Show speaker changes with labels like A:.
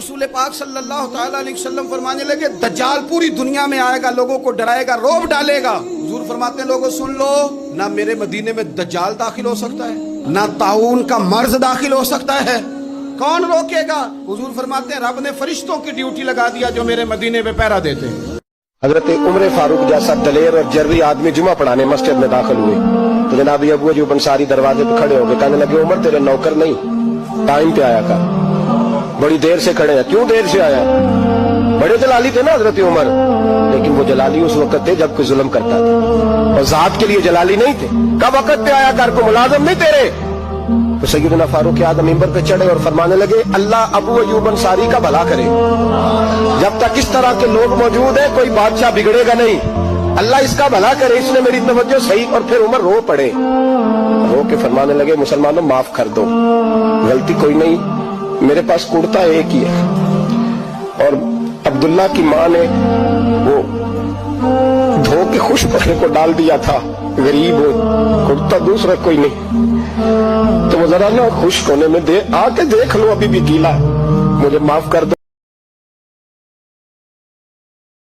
A: रसूल पाक सल्लल्लाहु ताला अलैहि वसल्लम फरमाने लगे, दज्जाल पूरी दुनिया में आएगा, लोगों को डराएगा, रौब डालेगा। हुजूर फरमाते हैं, लोगों सुन लो, ना मेरे मदीने में दज्जाल दाखिल हो सकता है, ना ताउन का मर्ज दाखिल हो सकता है, कौन रोकेगा? हुजूर फरमाते हैं, रब ने फरिश्तों की ड्यूटी लगा दिया जो मेरे मदीने में पहरा देते हैं।
B: हजरत उमर फारूक जैसा दलेर और जर्री आदमी जुमा पढ़ाने मस्जिद में दाखिल हुए तो जनाब अबू अयूब अंसारी दरवाजे पे खड़े हो गए, कहने लगे, उमर तेरे नौकर नहीं, टाइम पे आया कर, बड़ी देर से खड़े हैं। क्यों देर से आया? बड़े जलाली थे ना हजरत उमर, लेकिन वो जलाली उस वक्त थे जब कोई जुल्म करता था, और जात के लिए जलाली नहीं थे। कब वक्त पे आया कर, को मुलाजम नहीं तेरे? तो सैयदना फारूक आदम मिंबर पे चढ़े और फरमाने लगे, अल्लाह अबू अयूब अंसारी का भला करे, जब तक इस तरह के लोग मौजूद हैं कोई बादशाह बिगड़ेगा नहीं, अल्लाह इसका भला करे, इसने मेरी तवज्जो सही। और फिर उमर रो पड़े, रो के फरमाने लगे, मुसलमानों माफ कर दो, गलती कोई नहीं, मेरे पास कुर्ता एक ही है, और अब्दुल्ला की माँ ने वो धो के खुश पकड़े को डाल दिया था, गरीब हो, कुर्ता दूसरा कोई नहीं, तो वो जरा ना खुश होने में दे, आके देख लो, अभी भी गीला है, मुझे माफ कर दो।